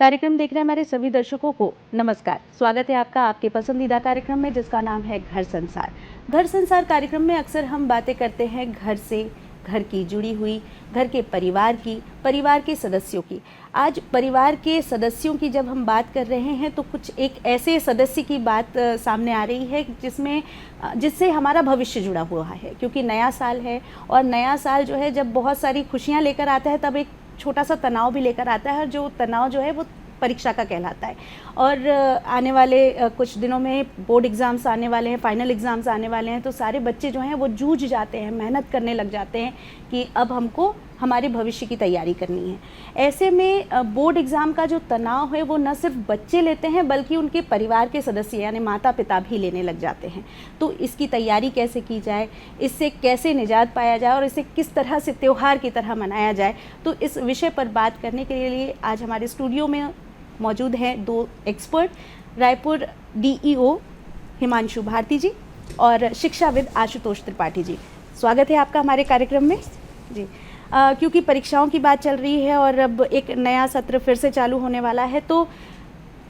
कार्यक्रम देख रहे हमारे सभी दर्शकों को नमस्कार। स्वागत है आपका आपके पसंदीदा कार्यक्रम में जिसका नाम है घर संसार। घर संसार कार्यक्रम में अक्सर हम बातें करते हैं घर से, घर की जुड़ी हुई, घर के परिवार की, परिवार के सदस्यों की। आज परिवार के सदस्यों की जब हम बात कर रहे हैं तो कुछ एक ऐसे सदस्य की बात सामने आ रही है जिससे हमारा भविष्य जुड़ा हुआ है, क्योंकि नया साल है और नया साल जो है जब बहुत सारी खुशियाँ लेकर आता है तब एक छोटा सा तनाव भी लेकर आता है, और जो तनाव जो है वो परीक्षा का कहलाता है। और आने वाले कुछ दिनों में बोर्ड एग्ज़ाम्स आने वाले हैं, फाइनल एग्ज़ाम्स आने वाले हैं, तो सारे बच्चे जो हैं वो जूझ जाते हैं, मेहनत करने लग जाते हैं कि अब हमको हमारे भविष्य की तैयारी करनी है। ऐसे में बोर्ड एग्ज़ाम का जो तनाव है वो न सिर्फ बच्चे लेते हैं बल्कि उनके परिवार के सदस्य यानी माता पिता भी लेने लग जाते हैं। तो इसकी तैयारी कैसे की जाए, इससे कैसे निजात पाया जाए और इसे किस तरह से त्यौहार की तरह मनाया जाए, तो इस विषय पर बात करने के लिए आज हमारे स्टूडियो में मौजूद हैं दो एक्सपर्ट, रायपुर डीईओ हिमांशु भारती जी और शिक्षाविद आशुतोष त्रिपाठी जी। स्वागत है आपका हमारे कार्यक्रम में जी। क्योंकि परीक्षाओं की बात चल रही है और अब एक नया सत्र फिर से चालू होने वाला है, तो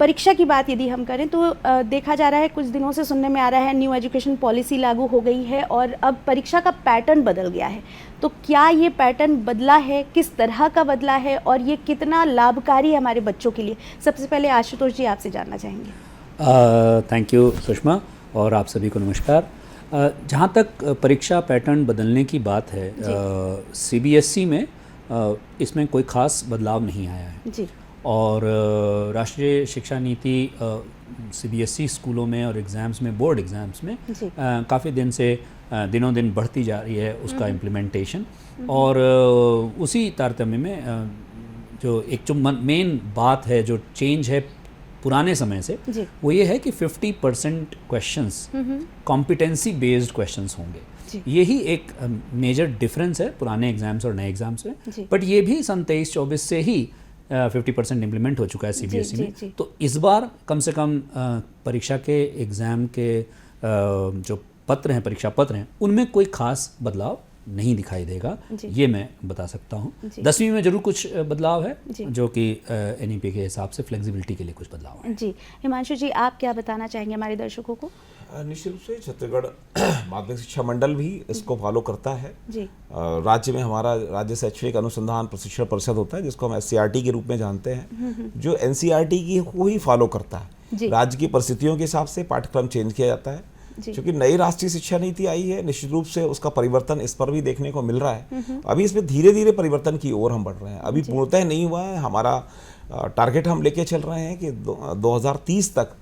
परीक्षा की बात यदि हम करें तो देखा जा रहा है, कुछ दिनों से सुनने में आ रहा है न्यू एजुकेशन पॉलिसी लागू हो गई है और अब परीक्षा का पैटर्न बदल गया है। तो क्या ये पैटर्न बदला है, किस तरह का बदला है और ये कितना लाभकारी है हमारे बच्चों के लिए? सबसे पहले आशुतोष जी आपसे जानना चाहेंगे। थैंक यू सुषमा और आप सभी को नमस्कार। जहाँ तक परीक्षा पैटर्न बदलने की बात है, सीबीएसई में इसमें कोई ख़ास बदलाव नहीं आया है जी। और राष्ट्रीय शिक्षा नीति सीबीएसई स्कूलों में और एग्ज़ाम्स में, बोर्ड एग्ज़ाम्स में काफ़ी दिन से दिनों दिन बढ़ती जा रही है उसका इम्प्लीमेंटेशन। और उसी तारतम्य में जो एक जो मेन बात है, जो चेंज है पुराने समय से, वो ये है कि 50% क्वेश्चंस कॉम्पिटेंसी बेस्ड क्वेश्चंस होंगे। यही एक मेजर डिफरेंस है पुराने एग्जाम्स और नए एग्जाम्स में। बट ये भी सन 23-24 से ही 50% इम्प्लीमेंट हो चुका है सीबीएसई में। तो इस बार कम से कम परीक्षा के एग्ज़ाम के जो पत्र हैं, परीक्षा पत्र हैं, उनमें कोई खास बदलाव नहीं दिखाई देगा, ये मैं बता सकता हूँ। 10वीं में जरूर कुछ बदलाव है जो कि एनईपी के हिसाब से फ्लेक्सिबिलिटी के लिए कुछ बदलाव है। जी हिमांशु जी, आप क्या बताना चाहेंगे हमारे दर्शकों को? निश्चित रूप से छत्तीसगढ़ माध्यमिक शिक्षा मंडल भी इसको फॉलो करता है। जी। राज्य में हमारा राज्य शैक्षणिक अनुसंधान प्रशिक्षण परिषद होता है जिसको हम एससीईआरटी के रूप में जानते हैं, जो एनसीईआरटी की को ही फॉलो करता है। राज्य की परिस्थितियों के हिसाब से पाठ्यक्रम चेंज किया जाता है। क्योंकि नई राष्ट्रीय शिक्षा नीति आई है, निश्चित रूप से उसका परिवर्तन इस पर भी देखने को मिल रहा है। अभी इसमें धीरे धीरे परिवर्तन की ओर हम बढ़ रहे हैं, अभी पूर्णतः नहीं हुआ है। हमारा टारगेट हम लेके चल रहे हैं कि 2030 तक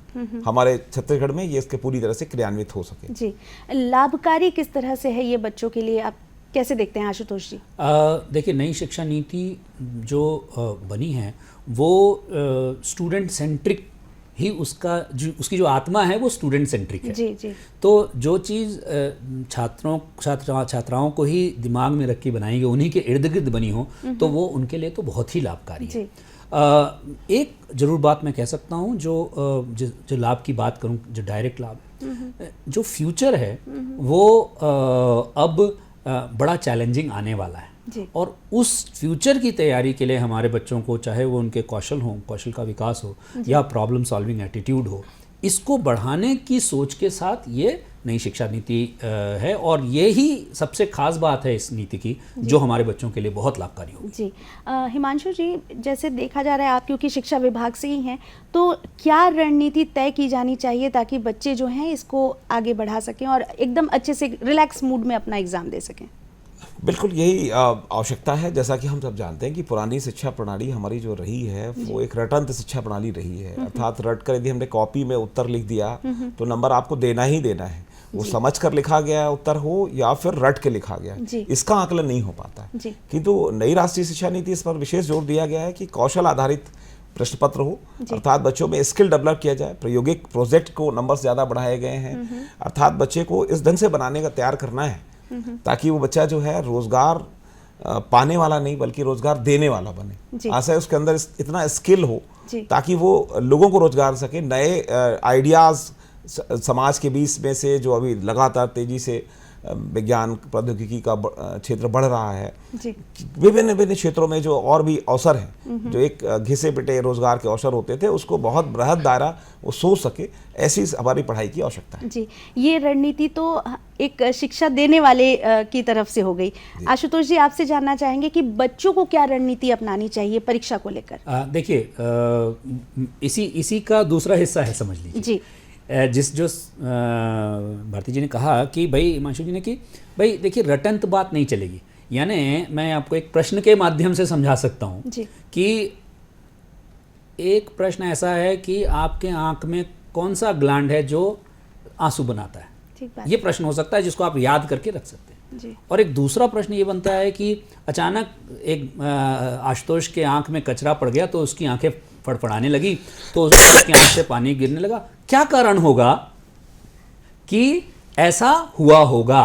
हमारे छत्तीसगढ़ में ये इसके पूरी तरह से क्रियान्वित हो सके। जी, लाभकारी किस तरह से है ये बच्चों के लिए, आप कैसे देखते हैं आशुतोष जी? देखिए, नई शिक्षा नीति जो बनी है वो स्टूडेंट सेंट्रिक ही उसकी जो आत्मा है वो स्टूडेंट सेंट्रिक है। जी। तो जो चीज़ छात्राओं को ही दिमाग में रख के बनाई गई, उन्हीं के इर्द गिर्द बनी हो, तो वो उनके लिए तो बहुत ही लाभकारी है। एक जरूर बात मैं कह सकता हूँ, जो लाभ की बात करूँ, जो डायरेक्ट लाभ, जो फ्यूचर है वो अब बड़ा चैलेंजिंग आने वाला है। और उस फ्यूचर की तैयारी के लिए हमारे बच्चों को, चाहे वो उनके कौशल का विकास हो या प्रॉब्लम सॉल्विंग एटीट्यूड हो, इसको बढ़ाने की सोच के साथ ये नई शिक्षा नीति है। और ये ही सबसे खास बात है इस नीति की, जो हमारे बच्चों के लिए बहुत लाभकारी होगी। जी हिमांशु जी, जैसे देखा जा रहा है आप क्योंकि शिक्षा विभाग से ही हैं, तो क्या रणनीति तय की जानी चाहिए ताकि बच्चे जो हैं इसको आगे बढ़ा सकें और एकदम अच्छे से रिलैक्स मूड में अपना एग्ज़ाम दे सकें? बिल्कुल यही आवश्यकता है। जैसा कि हम सब जानते हैं कि पुरानी शिक्षा प्रणाली हमारी जो रही है वो एक रटंत शिक्षा प्रणाली रही है। अर्थात रट कर यदि हमने कॉपी में उत्तर लिख दिया तो नंबर आपको देना ही देना है, वो समझ कर लिखा गया उत्तर हो या फिर रट के लिखा गया, इसका आकलन नहीं हो पाता है। किंतु नई राष्ट्रीय शिक्षा नीति इस पर विशेष जोर दिया गया है कि कौशल आधारित प्रश्न पत्र हो, अर्थात बच्चों में स्किल डेवलप किया जाए। प्रायोगिक प्रोजेक्ट को नंबर्स ज़्यादा बढ़ाए गए हैं, अर्थात बच्चे को इस ढंग से बनाने का तैयार करना है ताकि वो बच्चा जो है रोजगार पाने वाला नहीं बल्कि रोजगार देने वाला बने। आशा है उसके अंदर इतना स्किल हो ताकि वो लोगों को रोजगार सके। नए आइडियाज़ समाज के बीच में से जो अभी लगातार तेजी से विज्ञान प्रौद्योगिकी का क्षेत्र बढ़ रहा है, जी विभिन्न विभिन्न क्षेत्रों में जो और भी अवसर हैं, जो एक घिसे पिटे रोजगार के अवसर होते थे उसको बहुत बृहद दायरा वो सोच सके, ऐसी हमारी पढ़ाई की आवश्यकता है। जी, ये रणनीति तो एक शिक्षा देने वाले की तरफ से हो गई। आशुतोष जी, आपसे जानना चाहेंगे कि बच्चों को क्या रणनीति अपनानी चाहिए परीक्षा को लेकर? देखिए, इसी का दूसरा हिस्सा है, समझ लीजिए जी, जो भारती जी ने कहा कि भाई, हिमांशु जी ने कि भाई देखिए, रटंत बात नहीं चलेगी। यानी मैं आपको एक प्रश्न के माध्यम से समझा सकता हूँ कि एक प्रश्न ऐसा है कि आपके आंख में कौन सा ग्लैंड है जो आंसू बनाता है, ये प्रश्न हो सकता है जिसको आप याद करके रख सकते हैं। जी। और एक दूसरा प्रश्न ये बनता है कि अचानक एक आशुतोष के आंख में कचरा पड़ गया तो उसकी आंखें फड़फड़ाने लगी, तो उसकी आंख से पानी गिरने लगा। क्या कारण होगा कि ऐसा हुआ होगा?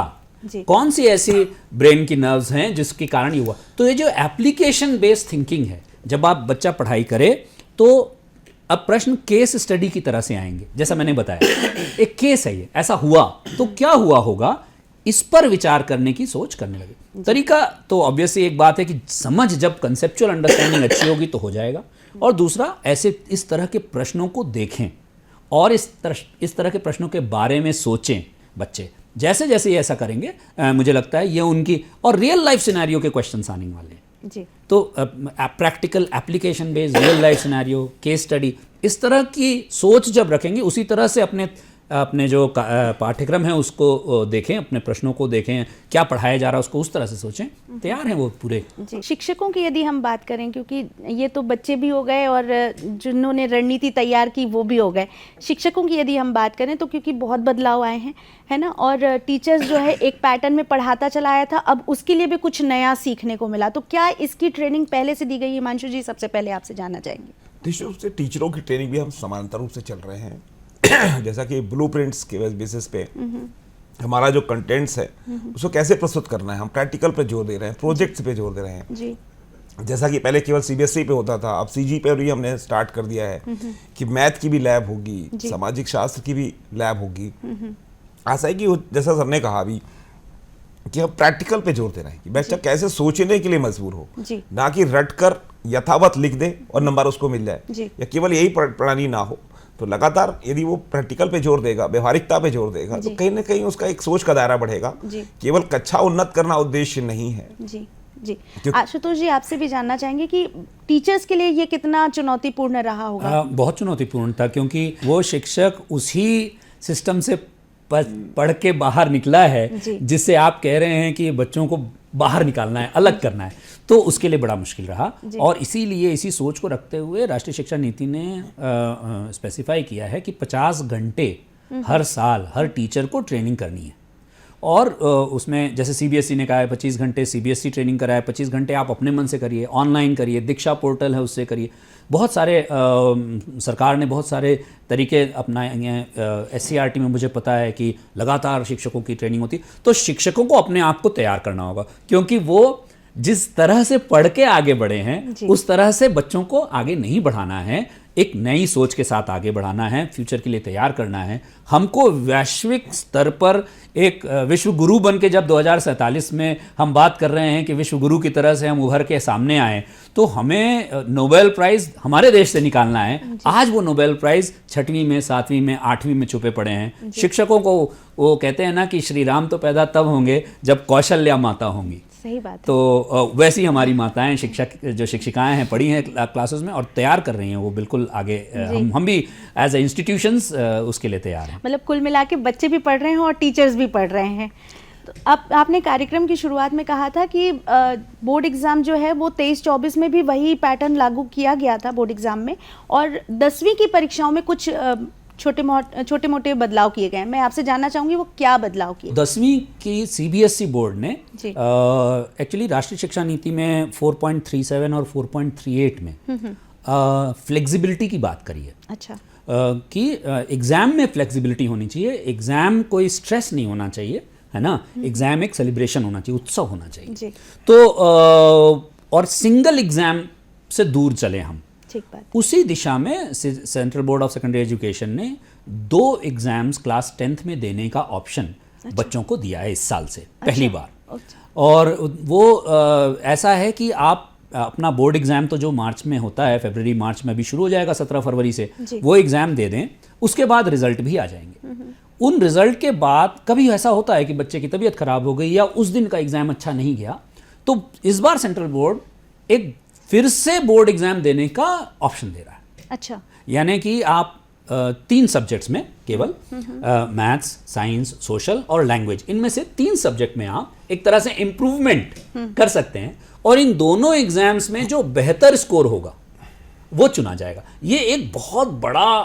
कौन सी ऐसी ब्रेन की नर्व्स हैं जिसके कारण ये हुआ? तो ये जो एप्लीकेशन बेस्ड थिंकिंग है, जब आप बच्चा पढ़ाई करे तो अब प्रश्न केस स्टडी की तरह से आएंगे। जैसा मैंने बताया, एक केस है, ये ऐसा हुआ तो क्या हुआ होगा, इस पर विचार करने की सोच करने लगे। तरीका तो ऑब्वियसली एक बात है कि समझ, जब कंसेप्चुअल अंडरस्टैंडिंग अच्छी होगी तो हो जाएगा। और दूसरा, ऐसे इस तरह के प्रश्नों को देखें और इस तरह के प्रश्नों के बारे में सोचें। बच्चे जैसे जैसे ये ऐसा करेंगे, मुझे लगता है ये उनकी और रियल लाइफ सिनेरियो के क्वेश्चंस आने वाले हैं। जी। तो practical, application based, real life scenario, case study, इस तरह की सोच जब रखेंगे, उसी तरह से अपने जो पाठ्यक्रम है उसको देखें, अपने प्रश्नों को देखें, क्या पढ़ाया जा रहा है उसको उस तरह से सोचें, तैयार हैं वो पूरे। जी। शिक्षकों की यदि हम बात करें, क्योंकि ये तो बच्चे भी हो गए और जिन्होंने रणनीति तैयार की वो भी हो गए, शिक्षकों की यदि हम बात करें तो क्योंकि बहुत बदलाव आए हैं, है ना, और टीचर्स जो है एक पैटर्न में पढ़ाता चला आया था, अब उसके लिए भी कुछ नया सीखने को मिला। तो क्या इसकी ट्रेनिंग पहले से दी गई? हिमांशु जी, सबसे पहले आपसे जानना चाहेंगे। निश्चित रूप से टीचरों की ट्रेनिंग भी हम समानांतर रूप से चल रहे हैं। जैसा कि ब्लूप्रिंट्स के बेसिस पे हमारा जो कंटेंट्स है उसको कैसे प्रस्तुत करना है, हम प्रैक्टिकल पे जोर दे रहे हैं, प्रोजेक्ट्स पे जोर दे रहे हैं। जी। जैसा कि पहले केवल सीबीएसई पे होता था, अब सीजी पे भी हमने स्टार्ट कर दिया है कि मैथ की भी लैब होगी, सामाजिक शास्त्र की भी लैब होगी। ऐसा है कि जैसा सर ने कहा अभी कि हम प्रैक्टिकल पे जोर दे रहे हैं कि बच्चा कैसे सोचने के लिए मजबूर हो, ना कि रट कर यथावत लिख दे और नंबर उसको मिल जाए, या केवल यही प्रणाली ना हो। तो लगातार यदि वो प्रैक्टिकल पे जोर देगा, व्यवहारिकता पे जोर देगा, तो कहीं ना कहीं उसका एक सोच का दायरा बढ़ेगा। केवल कक्षा उन्नत करना उद्देश्य नहीं है। जी। आशुतोष जी, आपसे भी जानना चाहेंगे कि टीचर्स के लिए ये कितना चुनौतीपूर्ण रहा होगा? बहुत चुनौतीपूर्ण था, क्योंकि वो शिक्षक उसी सिस्टम से पढ़ के बाहर निकला है जिससे आप कह रहे हैं कि बच्चों को बाहर निकालना है, अलग करना है, तो उसके लिए बड़ा मुश्किल रहा। और इसीलिए इसी सोच को रखते हुए राष्ट्रीय शिक्षा नीति ने स्पेसिफाई किया है कि 50 घंटे हर साल हर टीचर को ट्रेनिंग करनी है। और उसमें जैसे सीबीएसई ने कहा है 25 घंटे सीबीएसई ट्रेनिंग कराए, 25 घंटे आप अपने मन से करिए, ऑनलाइन करिए, दीक्षा पोर्टल है उससे करिए। बहुत सारे सरकार ने बहुत सारे तरीके अपनाए हैं। SCRT में मुझे पता है कि लगातार शिक्षकों की ट्रेनिंग होती, तो शिक्षकों को अपने आप को तैयार करना होगा, क्योंकि वो जिस तरह से पढ़ के आगे बढ़े हैं उस तरह से बच्चों को आगे नहीं बढ़ाना है, एक नई सोच के साथ आगे बढ़ाना है, फ्यूचर के लिए तैयार करना है। हमको वैश्विक स्तर पर एक विश्व गुरु बन के जब 2047 में हम बात कर रहे हैं कि विश्व गुरु की तरह से हम उभर के सामने आए, तो हमें नोबेल प्राइज़ हमारे देश से निकालना है। आज वो नोबेल प्राइज़ 6वीं में, 7वीं में, 8वीं में छुपे पड़े हैं। शिक्षकों को वो कहते हैं ना कि श्री राम तो पैदा तब होंगे जब कौशल्या माता होंगी। सही बात है। तो वैसी हमारी माताएं, शिक्षक जो शिक्षिकाएं हैं, पढ़ी हैं क्लासेस में और तैयार कर रही हैं वो बिल्कुल आगे। हम भी एज ए इंस्टीट्यूशंस उसके लिए तैयार हैं। मतलब कुल मिला के बच्चे भी पढ़ रहे हैं और टीचर्स भी पढ़ रहे हैं। तो आपने कार्यक्रम की शुरुआत में कहा था कि बोर्ड एग्ज़ाम जो है वो 23-24 में भी वही पैटर्न लागू किया गया था बोर्ड एग्ज़ाम में, और 10वीं की परीक्षाओं में कुछ छोटे मोटे बदलाव किए गए हैं। मैं आपसे जानना चाहूंगी वो क्या बदलाव किए? 10वीं की सीबीएसई बोर्ड ने एक्चुअली राष्ट्रीय शिक्षा नीति में 4.37 और 4.38 में फ्लेक्सिबिलिटी की बात करी है। अच्छा। कि एग्ज़ाम में फ्लेक्सिबिलिटी होनी चाहिए, एग्ज़ाम कोई स्ट्रेस नहीं होना चाहिए, है ना, एग्ज़ाम एक सेलिब्रेशन होना चाहिए, उत्सव होना चाहिए जी। तो और सिंगल एग्ज़ाम से दूर चले हम। ठीक बात। उसी दिशा में central board of secondary education ने 2 एग्जाम्स क्लास 10th में देने का ऑप्शन बच्चों को दिया है इस साल से पहली बार। और वो ऐसा है कि आप अपना बोर्ड एग्ज़ाम तो जो मार्च में होता है, फरवरी मार्च में अभी शुरू हो जाएगा 17 फरवरी से, वो एग्ज़ाम दे दें, उसके बाद रिजल्ट भी आ जाएंगे। उन रिजल्ट के बाद कभी ऐसा होता है कि बच्चे की तबीयत खराब हो गई या उस दिन का एग्ज़ाम अच्छा नहीं गया, तो इस बार सेंट्रल बोर्ड एक फिर से बोर्ड एग्ज़ाम देने का ऑप्शन दे रहा है। अच्छा, यानी कि आप 3 सब्जेक्ट्स में केवल मैथ्स, साइंस, सोशल और लैंग्वेज, इनमें से 3 सब्जेक्ट में आप एक तरह से इम्प्रूवमेंट कर सकते हैं और इन दोनों एग्जाम्स में जो बेहतर स्कोर होगा वो चुना जाएगा। ये एक बहुत बड़ा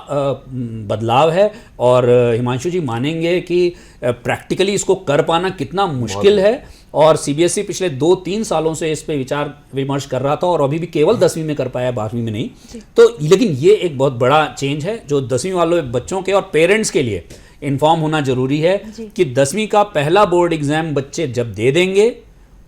बदलाव है और हिमांशु जी मानेंगे कि प्रैक्टिकली इसको कर पाना कितना मुश्किल है। और सीबीएसई पिछले 2-3 सालों से इस पे विचार विमर्श कर रहा था और अभी भी केवल 10वीं में कर पाया, 12वीं में नहीं। तो लेकिन ये एक बहुत बड़ा चेंज है जो 10वीं वालों बच्चों के और पेरेंट्स के लिए इन्फॉर्म होना जरूरी है कि 10वीं का पहला बोर्ड एग्जाम बच्चे जब दे देंगे,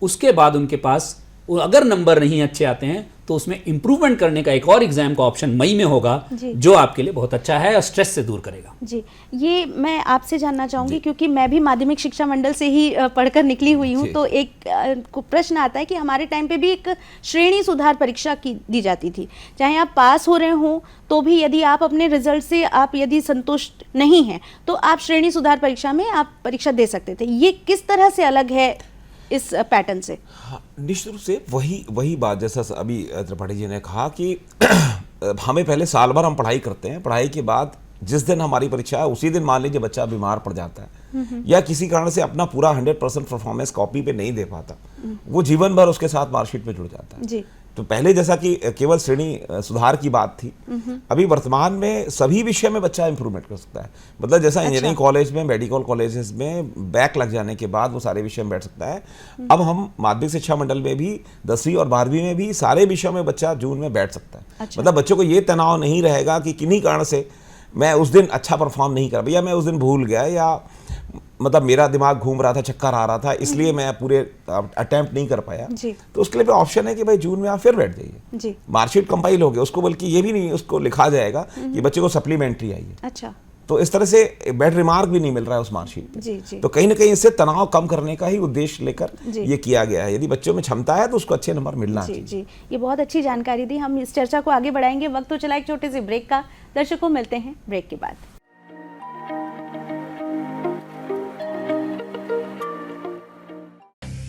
उसके बाद उनके पास अगर नंबर नहीं अच्छे आते हैं तो उसमें इंप्रूवमेंट करने का एक और एग्जाम का ऑप्शन मई में होगा, जो आपके लिए बहुत अच्छा है और स्ट्रेस से दूर करेगा। जी, ये मैं आपसे जानना चाहूँगी क्योंकि मैं भी माध्यमिक शिक्षा मंडल से ही पढ़कर निकली हुई हूँ, तो एक प्रश्न आता है कि हमारे टाइम पे भी एक श्रेणी सुधार परीक्षा की दी जाती थी। चाहे आप पास हो रहे हों तो भी यदि आप अपने रिजल्ट से आप यदि संतुष्ट नहीं हैं तो आप श्रेणी सुधार परीक्षा में आप परीक्षा दे सकते थे। ये किस तरह से अलग है इस पैटर्न से? हाँ, निश्चित रूप से वही बात जैसा अभी त्रिपाठी जी ने कहा कि हमें पहले साल भर हम पढ़ाई करते हैं, पढ़ाई के बाद जिस दिन हमारी परीक्षा है उसी दिन मान लीजिए बच्चा बीमार पड़ जाता है या किसी कारण से अपना पूरा 100% परफॉर्मेंस कॉपी पे नहीं दे पाता, वो जीवन भर उसके साथ मार्कशीट में जुड़ जाता है। तो पहले जैसा कि केवल श्रेणी सुधार की बात थी, अभी वर्तमान में सभी विषय में बच्चा इंप्रूवमेंट कर सकता है। मतलब जैसा इंजीनियरिंग कॉलेज में, मेडिकल कॉलेजेस में बैक लग जाने के बाद वो सारे विषय में बैठ सकता है। अब हम माध्यमिक शिक्षा मंडल में भी 10वीं और 12वीं में भी सारे विषयों में बच्चा जून में बैठ सकता है। मतलब बच्चों को ये तनाव नहीं रहेगा कि किन्हीं कारण से मैं उस दिन अच्छा परफॉर्म नहीं कर पाया, मैं उस दिन भूल गया, या मतलब मेरा दिमाग घूम रहा था, चक्कर आ रहा था, इसलिए मैं पूरे अटेम्प्ट नहीं कर पाया। तो उसके लिए भी ऑप्शन है कि भाई जून में आप फिर बैठ जाइए, मार्कशीट कंपाइल हो गया उसको, बल्कि ये भी नहीं उसको लिखा जाएगा कि बच्चे को सप्लीमेंट्री आई है। अच्छा, तो इस तरह से बैड रिमार्क भी नहीं मिल रहा है उस मार्कशीट पे। तो कहीं ना कहीं इससे तनाव कम करने का ही उद्देश्य लेकर ये किया गया है। यदि बच्चों में क्षमता है तो उसको अच्छे नंबर मिलना चाहिए। जी, ये बहुत अच्छी जानकारी दी। हम इस चर्चा को आगे बढ़ाएंगे, वक्त तो चला एक छोटे से ब्रेक का। दर्शकों, मिलते हैं ब्रेक के बाद।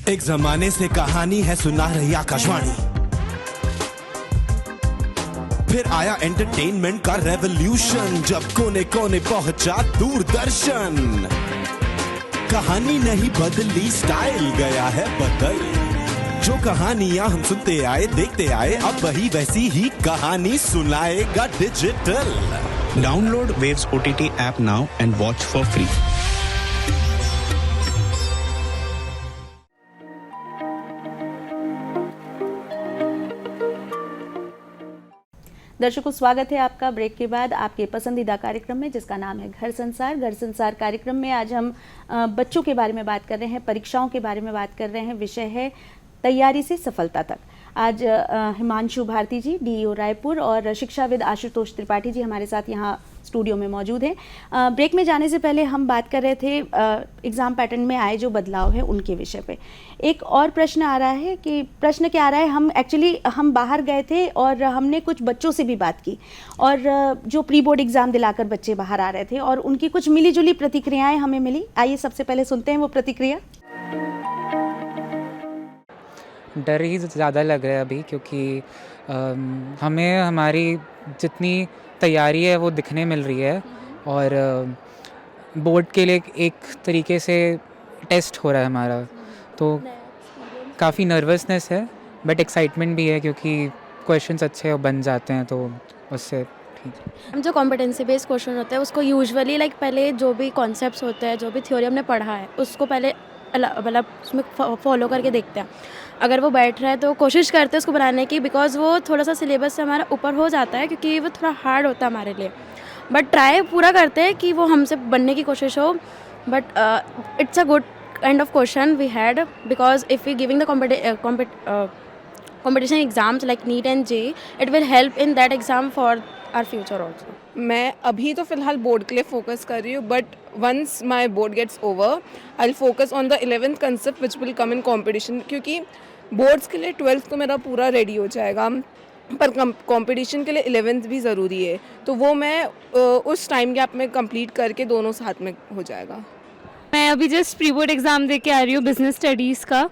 एक जमाने से कहानी है सुना रही आकाशवाणी, फिर आया एंटरटेनमेंट का रेवोल्यूशन, जब कोने कोने पहुंचा दूरदर्शन। कहानी नहीं बदली, स्टाइल गया है बदल। जो कहानियां हम सुनते आए, देखते आए, अब वही वैसी ही कहानी सुनाएगा digital. Download Waves OTT app now and watch for free. दर्शकों, स्वागत है आपका ब्रेक के बाद आपके पसंदीदा कार्यक्रम में जिसका नाम है घर संसार। घर संसार कार्यक्रम में आज हम बच्चों के बारे में बात कर रहे हैं, परीक्षाओं के बारे में बात कर रहे हैं। विषय है तैयारी से सफलता तक। आज हिमांशु भारती जी, डीईओ रायपुर, और शिक्षाविद आशुतोष त्रिपाठी जी हमारे साथ यहाँ स्टूडियो में मौजूद हैं। ब्रेक में जाने से पहले हम बात कर रहे थे एग्ज़ाम पैटर्न में आए जो बदलाव है उनके विषय पे। एक और प्रश्न आ रहा है कि प्रश्न क्या आ रहा है, हम बाहर गए थे और हमने कुछ बच्चों से भी बात की और जो प्री बोर्ड एग्ज़ाम दिलाकर बच्चे बाहर आ रहे थे और उनकी कुछ मिली जुली प्रतिक्रियाएँ हमें मिली। आइए सबसे पहले सुनते हैं वो प्रतिक्रिया। डर ही ज़्यादा लग रहा है अभी, क्योंकि हमें हमारी जितनी तैयारी है वो दिखने मिल रही है और बोर्ड के लिए एक तरीके से टेस्ट हो रहा है हमारा, तो काफ़ी नर्वसनेस है बट एक्साइटमेंट भी है क्योंकि क्वेश्चंस अच्छे बन जाते हैं तो उससे ठीक। जो कॉम्पिटेंसी बेस्ड क्वेश्चन होते हैं उसको यूजुअली पहले जो भी कॉन्सेप्ट्स होते हैं, जो भी थ्योरी हमने पढ़ा है उसको पहले मतलब उसमें फॉलो करके देखते हैं। अगर वो बैठ रहा है तो कोशिश करते हैं उसको बनाने की, बिकॉज वो थोड़ा सा सिलेबस से हमारा ऊपर हो जाता है क्योंकि वो थोड़ा हार्ड होता है हमारे लिए, बट ट्राई पूरा करते हैं कि वो हमसे बनने की कोशिश हो। But it's a good kind of question we had, because if we giving the competition exams like NEET and JEE, it will help in that exam for our future also. मैं अभी तो फ़िलहाल बोर्ड के लिए focus कर रही हूँ, but once my board gets over I will focus on the 11th concept which will come in competition, क्योंकि बोर्ड्स के लिए 12th को मेरा पूरा रेडी हो जाएगा, पर कंपटीशन के लिए 11th भी ज़रूरी है, तो वो मैं उस टाइम गैप में कंप्लीट करके दोनों साथ में हो जाएगा। मैं अभी जस्ट प्री बोर्ड एग्ज़ाम दे के आ रही हूँ बिजनेस स्टडीज़ का।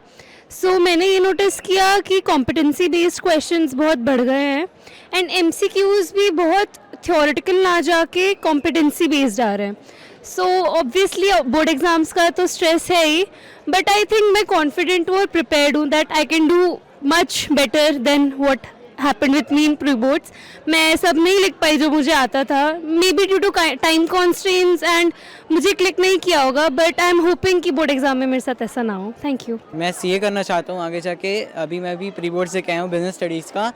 सो मैंने ये नोटिस किया कि कॉम्पिटेंसी बेस्ड क्वेश्चंस बहुत बढ़ गए हैं एंड एमसीक्यूज़ भी बहुत थ्योरेटिकल ना जाके कॉम्पिटेंसी बेस्ड आ रहे हैं। सो ऑब्वियसली बोर्ड एग्ज़ाम्स का तो स्ट्रेस है ही, बट आई थिंक मैं कॉन्फिडेंट हूँ और प्रिपेयर्ड हूँ that I can do much better than what happened with me in pre boards. मैं सब नहीं लिख पाई जो मुझे आता था, maybe due to time constraints and मुझे क्लिक नहीं किया होगा, बट आई एम होपिंग कि बोर्ड एग्जाम में मेरे साथ ऐसा ना हो। Thank you. मैं सीए करना चाहता हूँ आगे जाके। अभी मैं भी प्री बोर्ड से क्या हूँ बिजनेस स्टडीज़ का,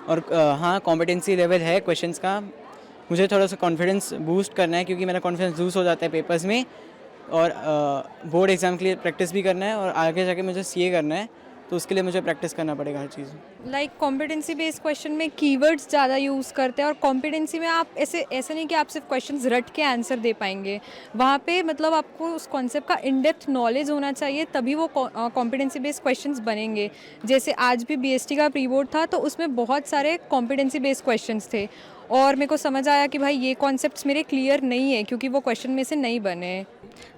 और हाँ कॉम्पिटेंसी लेवल है क्वेश्चंस का। मुझे थोड़ा सा कॉन्फिडेंस बूस्ट करना है क्योंकि मेरा कॉन्फिडेंस लूज हो जाता है पेपर्स में, और बोर्ड एग्ज़ाम के लिए प्रैक्टिस भी करना है और आगे जाके मुझे सीए करना है, तो उसके लिए मुझे प्रैक्टिस करना पड़ेगा हर चीज़। लाइक कॉम्पिटेंसी बेस्ड क्वेश्चन में कीवर्ड्स ज़्यादा यूज़ करते हैं, और कॉम्पिटेंसी में आप ऐसे नहीं कि आप सिर्फ क्वेश्चंस रट के आंसर दे पाएंगे। वहाँ पे मतलब आपको उस कॉन्सेप्ट का इन डेप्थ नॉलेज होना चाहिए, तभी वो कॉम्पिटेंसी बेस्ड क्वेश्चंस बनेंगे। जैसे आज भी बीएसटी का प्री बोर्ड था, तो उसमें बहुत सारे कॉम्पिटेंसी बेस्ड क्वेश्चंस थे, और मेरे को समझ आया कि भाई ये कॉन्सेप्ट्स मेरे क्लियर नहीं है क्योंकि वो क्वेश्चन में से नहीं बने।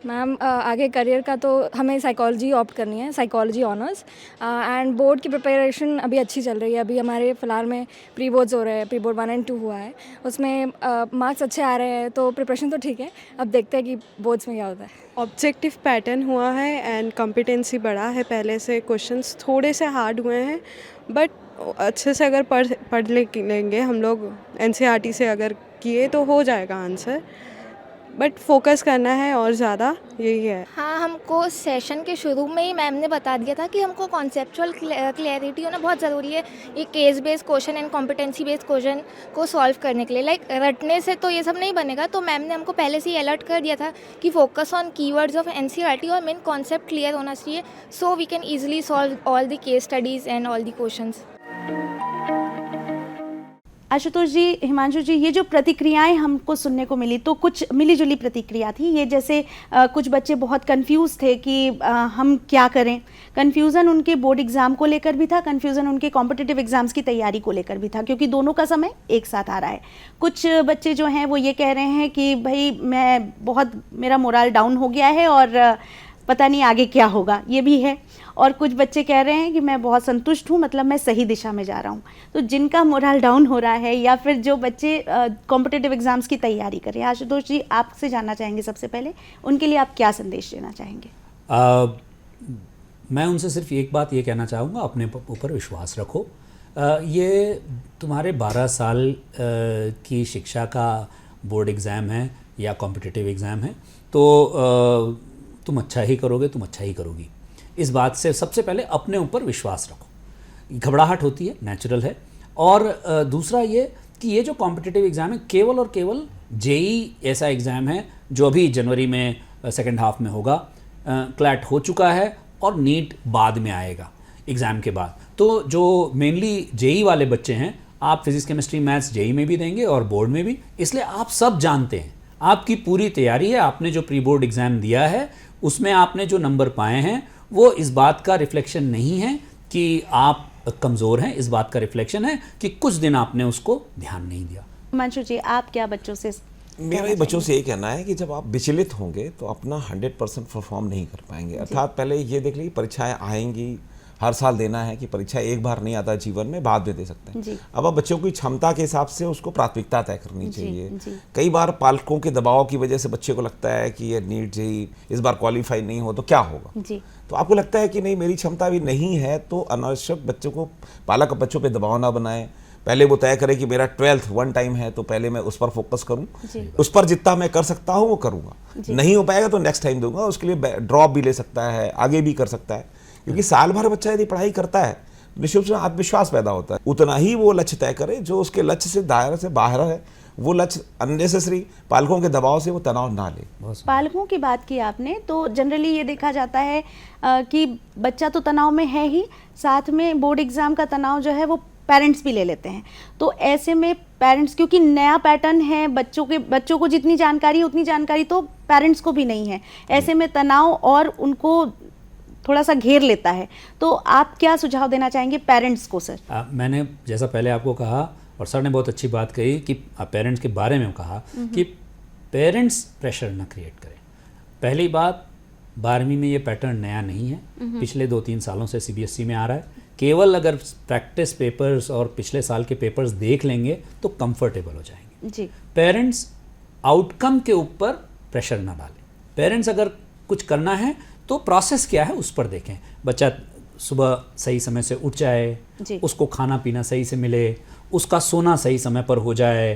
मैम आगे करियर का तो हमें साइकोलॉजी ऑप्ट करनी है, साइकोलॉजी ऑनर्स, एंड बोर्ड की प्रिपरेशन अभी अच्छी चल रही है। अभी हमारे फ़िलहाल में प्री बोर्ड्स हो रहे हैं, प्री बोर्ड 1 और 2 हुआ है, उसमें मार्क्स अच्छे आ रहे हैं, तो प्रिपरेशन तो ठीक है। अब देखते हैं कि बोर्ड्स में क्या होता है। ऑब्जेक्टिव पैटर्न हुआ है एंड कॉम्पिटेंसी बढ़ा है पहले से, क्वेश्चंस थोड़े से हार्ड हुए हैं, बट अच्छे से अगर पढ़ लेंगे हम लोग, एनसीईआरटी से अगर किए तो हो जाएगा आंसर, बट फोकस करना है और ज़्यादा, यही है। हाँ, हमको सेशन के शुरू में ही मैम ने बता दिया था कि हमको कॉन्सेप्चुअल क्लैरिटी होना बहुत ज़रूरी है ये case based question and competency based question को सॉल्व करने के लिए। लाइक रटने से तो ये सब नहीं बनेगा, तो मैम ने हमको पहले से ही अलर्ट कर दिया था कि focus on keywords of NCERT और मेन कॉन्सेप्ट क्लियर होना चाहिए, so we can easily solve all the case studies and all the questions. Ashutosh ji, Himanshu ji, ये जो प्रतिक्रियाएं हमको सुनने को मिली, तो कुछ मिलीजुली प्रतिक्रिया थी। ये जैसे कुछ बच्चे बहुत कंफ्यूज थे कि हम क्या करें। कंफ्यूजन उनके बोर्ड एग्जाम को लेकर भी था, कंफ्यूजन उनके कॉम्पिटिटिव एग्जाम्स की तैयारी को लेकर भी था, क्योंकि दोनों का समय एक साथ आ रहा है। कुछ बच्चे जो हैं वो ये कह रहे हैं कि भाई मेरा मोरल डाउन हो गया है और पता नहीं आगे क्या होगा, ये भी है। और कुछ बच्चे कह रहे हैं कि मैं बहुत संतुष्ट हूँ, मतलब मैं सही दिशा में जा रहा हूँ। तो जिनका मोरल डाउन हो रहा है, या फिर जो बच्चे कॉम्पिटिटिव एग्जाम्स की तैयारी कर रहे हैं, आशुतोष जी आपसे जानना चाहेंगे सबसे पहले, उनके लिए आप क्या संदेश देना चाहेंगे? मैं उनसे सिर्फ एक बात ये कहना चाहूँगा, अपने ऊपर विश्वास रखो। ये तुम्हारे 12 साल की शिक्षा का बोर्ड एग्ज़ाम है या कॉम्पिटिटिव एग्ज़ाम है, तो तुम अच्छा ही करोगे, तुम अच्छा ही करोगी। इस बात से सबसे पहले अपने ऊपर विश्वास रखो। घबराहट होती है, नेचुरल है। और दूसरा ये कि ये जो कॉम्पिटिटिव एग्ज़ाम है, केवल और केवल जेई ऐसा एग्ज़ाम है जो अभी जनवरी में सेकेंड हाफ में होगा। क्लैट हो चुका है और नीट बाद में आएगा एग्ज़ाम के बाद। तो जो मेनली जेई वाले बच्चे हैं, आप फिज़िक्स केमिस्ट्री मैथ्स जेई में भी देंगे और बोर्ड में भी, इसलिए आप सब जानते हैं, आपकी पूरी तैयारी है। आपने जो प्री बोर्ड एग्ज़ाम दिया है उसमें आपने जो नंबर पाए हैं वो इस बात का रिफ्लेक्शन नहीं है कि आप कमज़ोर हैं, इस बात का रिफ्लेक्शन है कि कुछ दिन आपने उसको ध्यान नहीं दिया। हिमांशु जी, आप क्या बच्चों से? मेरा बच्चों से ये कहना है कि जब आप विचलित होंगे तो अपना 100% परफॉर्म नहीं कर पाएंगे। अर्थात पहले ये देख लीजिए, परीक्षाएं आएंगी, हर साल देना है कि परीक्षा एक बार नहीं आता जीवन में, बाद में दे सकते हैं। अब आप बच्चों की क्षमता के हिसाब से उसको प्राथमिकता तय करनी चाहिए। कई बार पालकों के दबाव की वजह से बच्चे को लगता है कि ये नीट जेईई इस बार क्वालिफाई नहीं हो तो क्या होगा, तो आपको लगता है कि नहीं मेरी क्षमता भी नहीं है, तो अनावश्यक बच्चों को, पालक बच्चों पे दबाव ना बनाए। पहले वो तय करे कि मेरा 12th वन टाइम है, तो पहले मैं उस पर फोकस करूं, उस पर जितना मैं कर सकता हूं वो करूंगा, नहीं हो पाएगा तो नेक्स्ट टाइम दूंगा। उसके लिए ड्रॉप भी ले सकता है, आगे भी कर सकता है, क्योंकि साल भर बच्चा यदि पढ़ाई करता है निश्चित रूप से आत्मविश्वास पैदा होता है। उतना ही वो लक्ष्य तय करे जो उसके लक्ष्य से दायरे से बाहर है, वो लक्ष्य अननेसेसरी पालकों के दबाव से वो तनाव ना ले। पालकों की बात की आपने, तो जनरली ये देखा जाता है कि बच्चा तो तनाव में है ही, साथ में बोर्ड एग्ज़ाम का तनाव जो है वो पेरेंट्स भी ले लेते हैं। तो ऐसे में पेरेंट्स, क्योंकि नया पैटर्न है, बच्चों को जितनी जानकारी उतनी जानकारी तो पेरेंट्स को भी नहीं है, ऐसे में तनाव और उनको थोड़ा सा घेर लेता है। तो आप क्या सुझाव देना चाहेंगे पेरेंट्स को सर? मैंने जैसा पहले आपको कहा और सर ने बहुत अच्छी बात कही कि पेरेंट्स के बारे में कहा कि पेरेंट्स प्रेशर ना क्रिएट करें। पहली बात, 12वीं में ये पैटर्न नया नहीं है, पिछले 2-3 सालों से CBSE में आ रहा है। केवल अगर प्रैक्टिस पेपर्स और पिछले साल के पेपर्स देख लेंगे तो कंफर्टेबल हो जाएंगे जी। पेरेंट्स आउटकम के ऊपर प्रेशर ना डालें। पेरेंट्स अगर कुछ करना है तो प्रोसेस क्या है उस पर देखें। बच्चा सुबह सही समय से उठ जाए, उसको खाना पीना सही से मिले, उसका सोना सही समय पर हो जाए।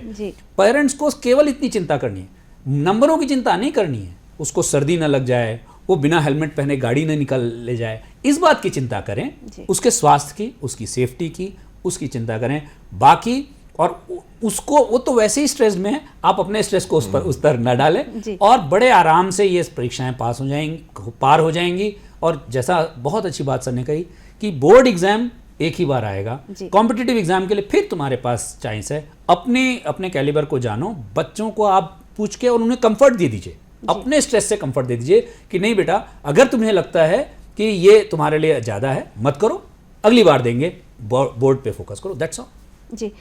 पेरेंट्स को केवल इतनी चिंता करनी है, नंबरों की चिंता नहीं करनी है। उसको सर्दी ना लग जाए, वो बिना हेलमेट पहने गाड़ी न निकल ले जाए, इस बात की चिंता करें। उसके स्वास्थ्य की, उसकी सेफ्टी की, उसकी चिंता करें। बाकी और उसको, वो तो वैसे ही स्ट्रेस में है, आप अपने स्ट्रेस को उस पर न डालें और बड़े आराम से ये परीक्षाएं पार हो जाएंगी। और जैसा बहुत अच्छी बात सर ने कही कि बोर्ड एग्जाम एक ही बार आएगा, कॉम्पिटिटिव एग्जाम के लिए फिर तुम्हारे पास चांस है। अपने कैलिबर को जानो, बच्चों को आप पूछ के और उन्हें कंफर्ट दे दीजिए, अपने स्ट्रेस से कंफर्ट दे दीजिए कि नहीं बेटा, अगर तुम्हें लगता है कि ये तुम्हारे लिए ज़्यादा है मत करो, अगली बार देंगे, बोर्ड पे फोकस करो, दैट्स ऑल। जी।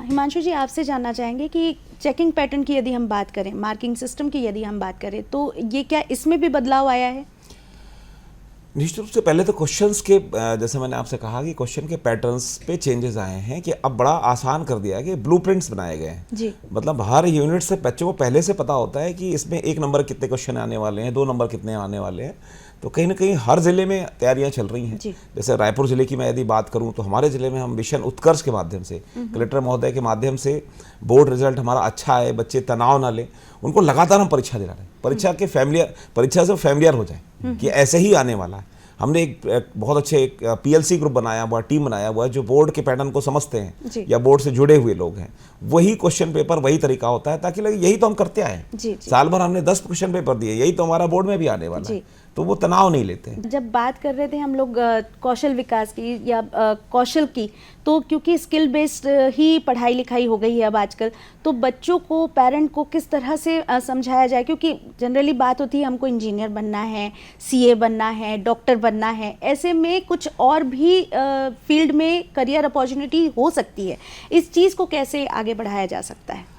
हिमांशु जी, आपसे जानना चाहेंगे कि चेकिंग पैटर्न की यदि हम बात करें, मार्किंग सिस्टम की यदि हम बात करें, तो ये क्या इसमें भी बदलाव आया है? निश्चित रूप से पहले तो क्वेश्चंस के, जैसे मैंने आपसे कहा कि क्वेश्चन के पैटर्न्स पे चेंजेस आए हैं कि अब बड़ा आसान कर दिया है कि ब्लूप्रिंट्स बनाए गए हैं जी। मतलब हर यूनिट से बच्चों को पहले से पता होता है कि इसमें 1 नंबर कितने क्वेश्चन आने वाले हैं, 2 नंबर कितने आने वाले हैं। तो कहीं ना कहीं हर ज़िले में तैयारियां चल रही हैं। जैसे रायपुर ज़िले की मैं यदि बात करूं तो हमारे ज़िले में हम मिशन उत्कर्ष के माध्यम से, कलेक्टर महोदय के माध्यम से बोर्ड रिजल्ट हमारा अच्छा है, बच्चे तनाव ना लें, उनको लगातार हम परीक्षा दिला रहे हैं। परीक्षा से फैमिलियर हो जाए कि ऐसे ही आने वाला है। हमने एक बहुत अच्छे एक PLC ग्रुप बनाया हुआ, टीम बनाया हुआ है जो बोर्ड के पैटर्न को समझते हैं या बोर्ड से जुड़े हुए लोग हैं। वही क्वेश्चन पेपर, वही तरीका होता है ताकि लगे यही तो हम करते आए हैं। साल भर हमने 10 क्वेश्चन पेपर दिए, यही तो हमारा बोर्ड में भी आने वाला है, तो वो तनाव नहीं लेते हैं। जब बात कर रहे थे हम लोग कौशल विकास की या कौशल की, तो क्योंकि स्किल बेस्ड ही पढ़ाई लिखाई हो गई है अब आजकल, तो बच्चों को, पेरेंट को किस तरह से समझाया जाए? क्योंकि जनरली बात होती है हमको इंजीनियर बनना है, CA बनना है, डॉक्टर बनना है, ऐसे में कुछ और भी फील्ड में करियर अपॉर्चुनिटी हो सकती है। इस चीज़ को कैसे आगे बढ़ाया जा सकता है?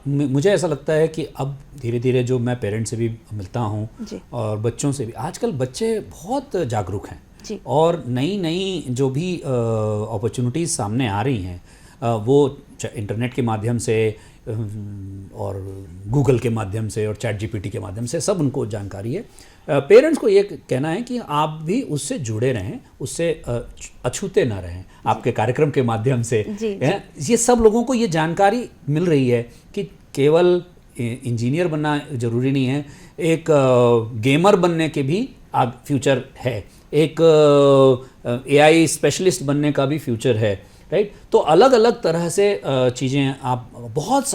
मुझे ऐसा लगता है कि अब धीरे धीरे जो मैं पेरेंट्स से भी मिलता हूँ और बच्चों से भी, आजकल बच्चे बहुत जागरूक हैं और नई नई जो भी अपॉर्चुनिटीज़ सामने आ रही हैं वो इंटरनेट के माध्यम से और गूगल के माध्यम से और ChatGPT के माध्यम से सब उनको जानकारी है। पेरेंट्स को ये कहना है कि आप भी उससे जुड़े रहें, उससे अछूते ना रहें आपके कार्यक्रम के माध्यम से। ये सब लोगों को ये जानकारी मिल रही है कि केवल इंजीनियर बनना ज़रूरी नहीं है, एक गेमर बनने के भी फ्यूचर है, एक AI स्पेशलिस्ट बनने का भी फ्यूचर है, राइट। तो अलग अलग तरह से चीज़ें, आप बहुत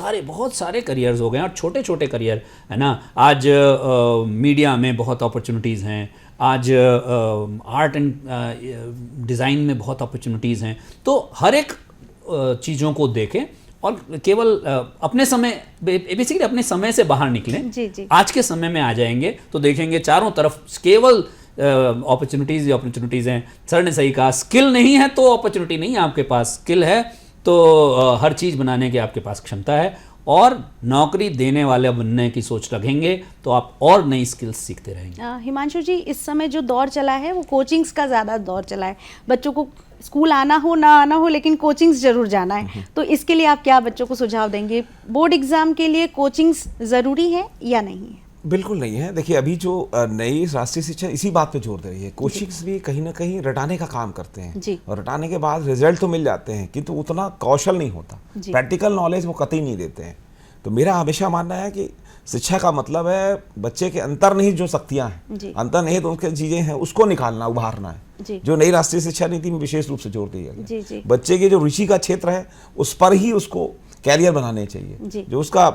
सारे करियर्स हो गए हैं और छोटे छोटे करियर है ना। आज मीडिया में बहुत अपॉर्चुनिटीज़ हैं, आज आर्ट एंड डिज़ाइन में बहुत अपॉर्चुनिटीज़ हैं। तो हर एक चीज़ों को देखें और केवल अपने समय, बेसिकली अपने समय से बाहर निकलें। आज के समय में आ जाएंगे तो देखेंगे चारों तरफ केवल अपॉर्चुनिटीज़ हैं। सर ने सही कहा, स्किल नहीं है तो अपॉर्चुनिटी नहीं है आपके पास, स्किल है तो हर चीज़ बनाने की आपके पास क्षमता है और नौकरी देने वाले बनने की सोच रखेंगे तो आप और नई स्किल्स सीखते रहेंगे। हिमांशु जी, इस समय जो दौर चला है वो कोचिंग्स का ज़्यादा दौर चला है। बच्चों को स्कूल आना हो ना आना हो, लेकिन कोचिंग्स ज़रूर जाना है। तो इसके लिए आप क्या बच्चों को सुझाव देंगे? बोर्ड एग्ज़ाम के लिए कोचिंग्स ज़रूरी है या नहीं है? बिल्कुल नहीं है। देखिए, अभी जो नई राष्ट्रीय शिक्षा इसी बात पे जोर दे रही है। कोचिंग्स भी कहीं ना कहीं रटाने का काम करते हैं और रटाने के बाद रिजल्ट तो मिल जाते हैं किंतु उतना कौशल नहीं होता, प्रैक्टिकल नॉलेज वो कतई नहीं देते हैं। तो मेरा हमेशा मानना है कि शिक्षा का मतलब है बच्चे के अंतर्निहित जो शक्तियां हैं, अंतर्निहित उनके चीजें हैं, उसको निकालना, उभारना है, जो नई राष्ट्रीय शिक्षा नीति में विशेष रूप से जोर दिया गया। बच्चे के जो रुचि का क्षेत्र है उस पर ही उसको कैरियर बनाने चाहिए, जो उसका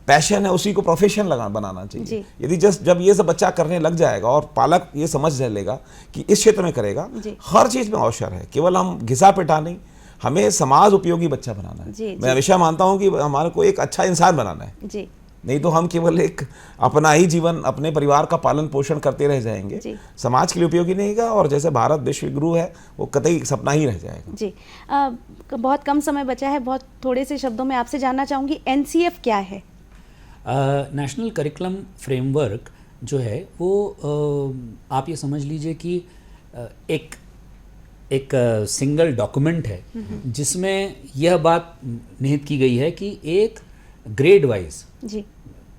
पैशन है उसी को प्रोफेशन बनाना चाहिए। यदि जब ये सब बच्चा करने लग जाएगा और पालक ये समझ लेगा कि इस क्षेत्र में करेगा, हर चीज में अवसर है, केवल हम घिसा पिटा नहीं, हमें समाज उपयोगी बच्चा बनाना है। मैं हमेशा मानता हूं कि हमारे को एक अच्छा इंसान बनाना है, नहीं तो हम केवल एक अपना ही जीवन, अपने परिवार का पालन पोषण करते रह जाएंगे, समाज के लिए उपयोगी नहीं होगा, और जैसे भारत विश्व गुरु है वो कतई सपना ही रह जाएगा। जी बहुत कम समय बचा है, बहुत थोड़े से शब्दों में आपसे जानना चाहूँगी, NCF क्या है? नेशनल करिकुलम फ्रेमवर्क जो है वो आप ये समझ लीजिए कि एक सिंगल डॉक्यूमेंट है जिसमें यह बात निहित की गई है कि एक ग्रेड वाइज,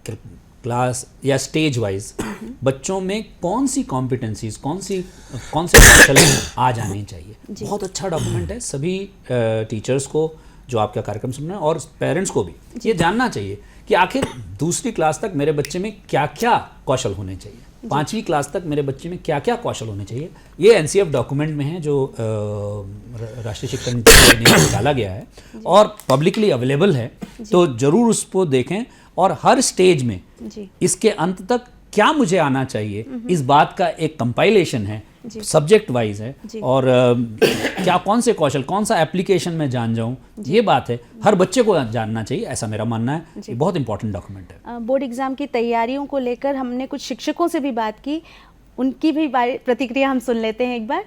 क्लास या स्टेज वाइज बच्चों में कौन सी कॉम्पिटेंसीज, कौन से कौशल आ जाने चाहिए। बहुत अच्छा डॉक्यूमेंट है, सभी टीचर्स को जो आपका कार्यक्रम सुन रहे हैं और पेरेंट्स को भी ये जानना चाहिए कि आखिर दूसरी क्लास तक मेरे बच्चे में क्या क्या कौशल होने चाहिए, 5वीं क्लास तक मेरे बच्चे में क्या क्या कौशल होने चाहिए। ये NCF डॉक्यूमेंट में है जो राष्ट्रीय शिक्षा नीति में निकाला गया है और पब्लिकली अवेलेबल है, तो जरूर उसको देखें। और हर स्टेज में इसके अंत तक क्या मुझे आना चाहिए, इस बात का एक कंपाइलेशन है, सब्जेक्ट वाइज है, और क्या कौन से कौशल, कौन सा एप्लीकेशन में जान जाऊं, ये बात है, हर बच्चे को जानना चाहिए, ऐसा मेरा मानना है। ये बहुत इंपॉर्टेंट डॉक्यूमेंट है। बोर्ड एग्जाम की तैयारियों को लेकर हमने कुछ शिक्षकों से भी बात की, उनकी भी प्रतिक्रिया हम सुन लेते हैं एक बार।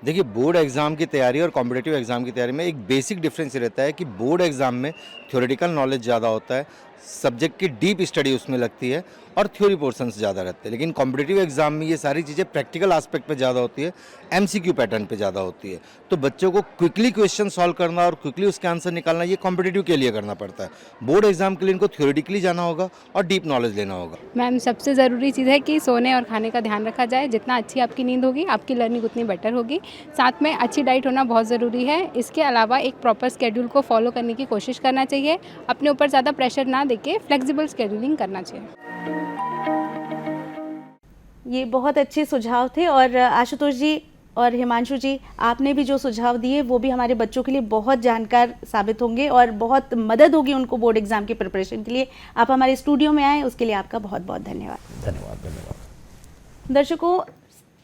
देखिए, बोर्ड एग्ज़ाम की तैयारी और कॉम्पिटिटिव एग्ज़ाम की तैयारी में एक बेसिक डिफरेंस ये रहता है कि बोर्ड एग्ज़ाम में थ्योरेटिकल नॉलेज ज़्यादा होता है, सब्जेक्ट की डीप स्टडी उसमें लगती है और थ्योरी पोर्शंस ज़्यादा रहते हैं। लेकिन कॉम्पिटिटिव एग्ज़ाम में ये सारी चीज़ें प्रैक्टिकल एस्पेक्ट पे ज़्यादा होती है, MCQ पैटर्न पे ज़्यादा होती है। तो बच्चों को क्विकली क्वेश्चन सॉल्व करना और क्विकली उसके आंसर निकालना, ये कॉम्पिटिटिव के लिए करना पड़ता है। बोर्ड एग्ज़ाम के लिए इनको थ्योरेटिकली जाना होगा और डीप नॉलेज लेना होगा। मैम, सबसे ज़रूरी चीज़ है कि सोने और खाने का ध्यान रखा जाए। जितना अच्छी आपकी नींद होगी, आपकी लर्निंग उतनी बेटर होगी। साथ में अच्छी डाइट होना बहुत ज़रूरी है। इसके अलावा एक प्रॉपर स्केड्यूल को फॉलो करने की कोशिश करना चाहिए। अपने ऊपर ज़्यादा प्रेशर ना देके फ्लेक्सिबल स्केड्यूलिंग करना चाहिए। ये बहुत अच्छे सुझाव थे, और आशुतोष जी और हिमांशु जी, आपने भी जो सुझाव दिए वो भी हमारे बच्चों के लिए बहुत जानकार साबित होंगे और बहुत मदद होगी उनको बोर्ड एग्जाम की प्रिपरेशन के लिए। आप हमारे स्टूडियो में आए, उसके लिए आपका बहुत बहुत धन्यवाद। धन्यवाद। दर्शकों,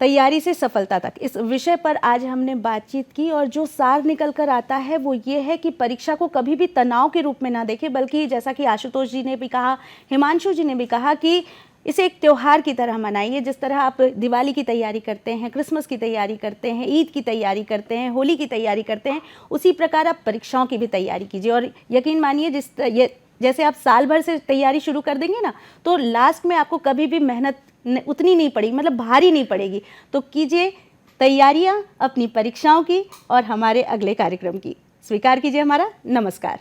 तैयारी से सफलता तक इस विषय पर आज हमने बातचीत की, और जो सार निकल कर आता है वो ये है कि परीक्षा को कभी भी तनाव के रूप में ना देखें, बल्कि जैसा कि आशुतोष जी ने भी कहा, हिमांशु जी ने भी कहा कि इसे एक त्यौहार की तरह मनाइए। जिस तरह आप दिवाली की तैयारी करते हैं, क्रिसमस की तैयारी करते हैं, ईद की तैयारी करते हैं, होली की तैयारी करते हैं, उसी प्रकार आप परीक्षाओं की भी तैयारी कीजिए। और यकीन मानिए, जैसे आप साल भर से तैयारी शुरू कर देंगे ना, तो लास्ट में आपको कभी भी मेहनत उतनी नहीं पड़ेगी, मतलब भारी नहीं पड़ेगी। तो कीजिए तैयारियां अपनी परीक्षाओं की और हमारे अगले कार्यक्रम की। स्वीकार कीजिए हमारा नमस्कार।